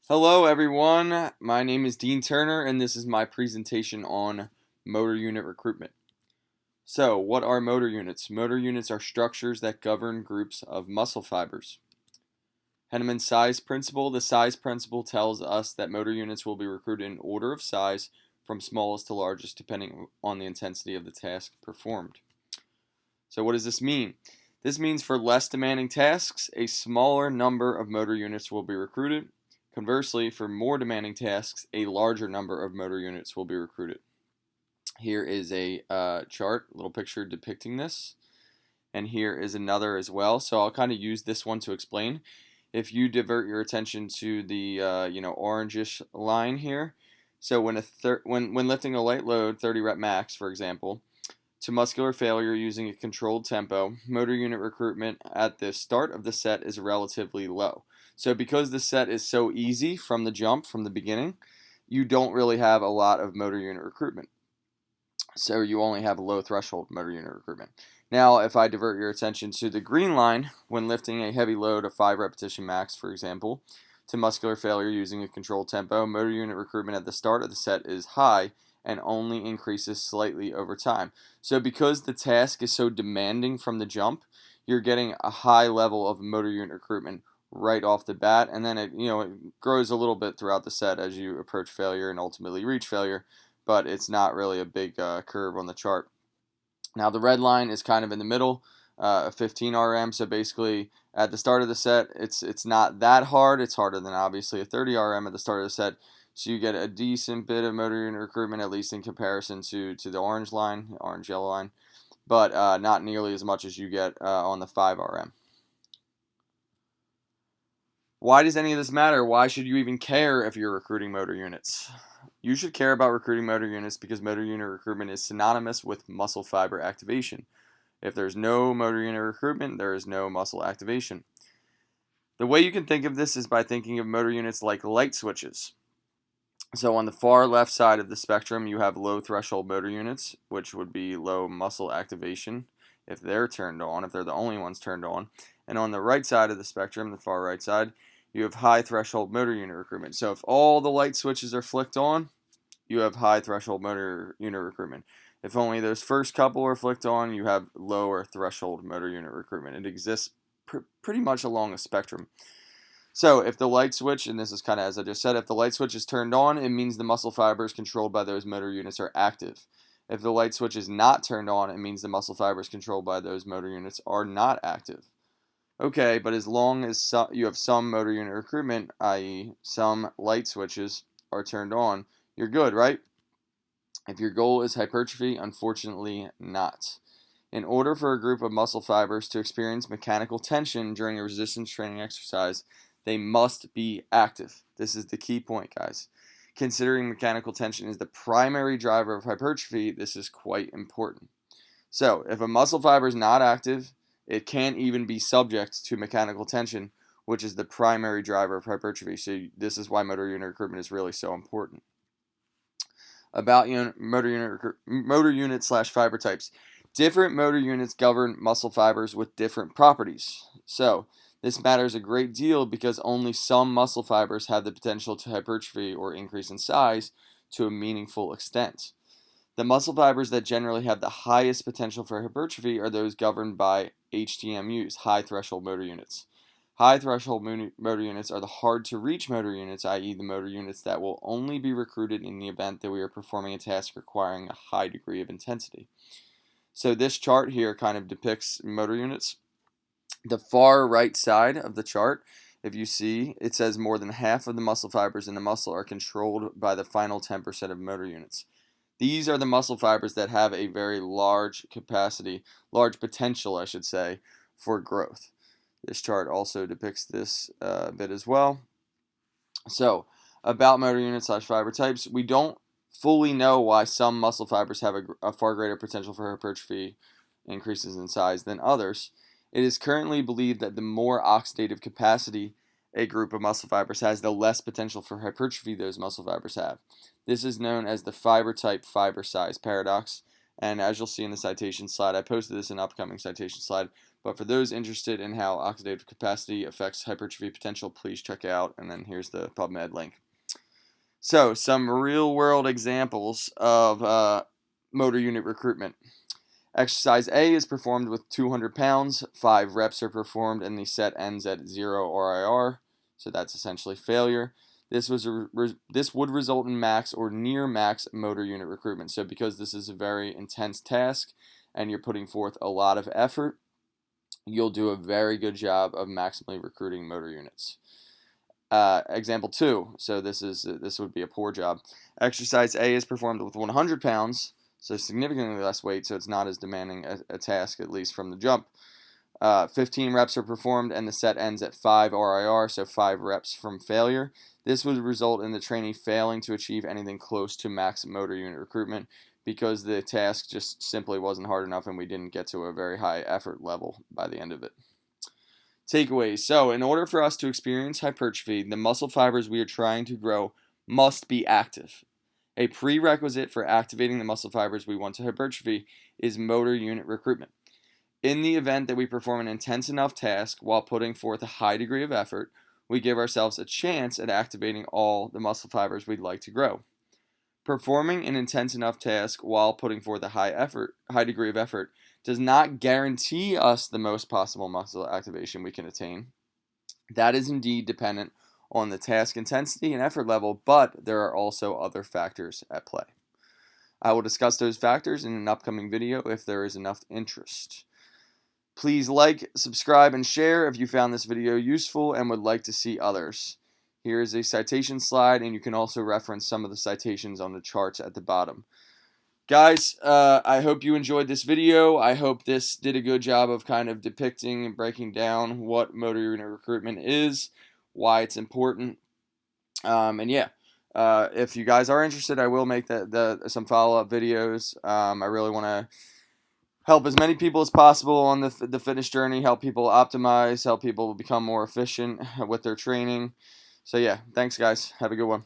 Hello everyone, my name is Dean Turner and this is my presentation on motor unit recruitment. So, what are motor units? Motor units are structures that govern groups of muscle fibers. Henneman's size principle. The size principle tells us that motor units will be recruited in order of size from smallest to largest depending on the intensity of the task performed. So what does this mean? This means for less demanding tasks, a smaller number of motor units will be recruited. Conversely, for more demanding tasks, a larger number of motor units will be recruited. Here is a chart, a little picture depicting this, and here is another as well. So I'll kind of use this one to explain. If you divert your attention to the orangish line here, so when lifting a light load, 30 rep max, for example, to muscular failure using a controlled tempo, motor unit recruitment at the start of the set is relatively low. So because the set is so easy from the jump, from the beginning, you don't really have a lot of motor unit recruitment. So you only have a low threshold motor unit recruitment. Now, if I divert your attention to the green line, when lifting a heavy load of 5 repetition max, for example, to muscular failure using a controlled tempo, motor unit recruitment at the start of the set is high and only increases slightly over time. So because the task is so demanding from the jump, you're getting a high level of motor unit recruitment right off the bat, and then it grows a little bit throughout the set as you approach failure and ultimately reach failure, but it's not really a big curve on the chart. Now the red line is kind of in the middle, 15 RM. So basically, at the start of the set, it's not that hard. It's harder than obviously a 30 RM at the start of the set. So you get a decent bit of motor unit recruitment, at least in comparison to the orange line, orange yellow line, but not nearly as much as you get on the 5 RM. Why does any of this matter? Why should you even care if you're recruiting motor units? You should care about recruiting motor units because motor unit recruitment is synonymous with muscle fiber activation. If there's no motor unit recruitment, there is no muscle activation. The way you can think of this is by thinking of motor units like light switches. So on the far left side of the spectrum, you have low threshold motor units, which would be low muscle activation if they're turned on, if they're the only ones turned on. And on the right side of the spectrum, the far right side, you have high threshold motor unit recruitment. So if all the light switches are flicked on, you have high threshold motor unit recruitment. If only those first couple are flicked on, you have lower threshold motor unit recruitment. It exists pretty much along a spectrum. So if the light switch, and this is kind of as I just said, if the light switch is turned on, it means the muscle fibers controlled by those motor units are active. If the light switch is not turned on, it means the muscle fibers controlled by those motor units are not active. Okay, but as long as you have some motor unit recruitment, i.e. some light switches are turned on, you're good, right? If your goal is hypertrophy, unfortunately not. In order for a group of muscle fibers to experience mechanical tension during a resistance training exercise, they must be active. This is the key point, guys. Considering mechanical tension is the primary driver of hypertrophy, this is quite important. So, if a muscle fiber is not active, it can't even be subject to mechanical tension, which is the primary driver of hypertrophy. So, this is why motor unit recruitment is really so important. About motor unit slash fiber types. Different motor units govern muscle fibers with different properties. So, this matters a great deal because only some muscle fibers have the potential to hypertrophy or increase in size to a meaningful extent. The muscle fibers that generally have the highest potential for hypertrophy are those governed by HTMUs, high threshold motor units. High threshold motor units are the hard to reach motor units, i.e. the motor units that will only be recruited in the event that we are performing a task requiring a high degree of intensity. So this chart here kind of depicts motor units. The far right side of the chart, if you see, it says more than half of the muscle fibers in the muscle are controlled by the final 10% of motor units. These are the muscle fibers that have a very large capacity, large potential, I should say, for growth. This chart also depicts this bit as well. So, about motor units slash fiber types, we don't fully know why some muscle fibers have a far greater potential for hypertrophy increases in size than others. It is currently believed that the more oxidative capacity a group of muscle fibers has, the less potential for hypertrophy those muscle fibers have. This is known as the fiber type fiber size paradox. And as you'll see in the citation slide, I posted this in an upcoming citation slide, But for those interested in how oxidative capacity affects hypertrophy potential, please check out, and then here's the PubMed link. So, some real world examples of motor unit recruitment. Exercise A is performed with 200 pounds, 5 reps are performed, and the set ends at 0 RIR, so that's essentially failure. This would result in max or near max motor unit recruitment. So because this is a very intense task and you're putting forth a lot of effort, you'll do a very good job of maximally recruiting motor units. Example 2, so this would be a poor job. Exercise A is performed with 100 pounds, so significantly less weight, so it's not as demanding a task, at least from the jump. 15 reps are performed and the set ends at 5 RIR, so 5 reps from failure. This would result in the trainee failing to achieve anything close to max motor unit recruitment because the task just simply wasn't hard enough and we didn't get to a very high effort level by the end of it. Takeaways. So, in order for us to experience hypertrophy, the muscle fibers we are trying to grow must be active. A prerequisite for activating the muscle fibers we want to hypertrophy is motor unit recruitment. In the event that we perform an intense enough task while putting forth a high degree of effort, we give ourselves a chance at activating all the muscle fibers we'd like to grow. Performing an intense enough task while putting forth a high degree of effort does not guarantee us the most possible muscle activation we can attain. That is indeed dependent on the task intensity and effort level, but there are also other factors at play. I will discuss those factors in an upcoming video if there is enough interest. Please like, subscribe, and share if you found this video useful and would like to see others. Here is a citation slide, and you can also reference some of the citations on the charts at the bottom. Guys, I hope you enjoyed this video. I hope this did a good job of kind of depicting and breaking down what motor unit recruitment is, why it's important, and yeah. If you guys are interested, I will make some follow-up videos. I really want to help as many people as possible on the fitness journey, help people optimize, help people become more efficient with their training. So yeah, thanks guys. Have a good one.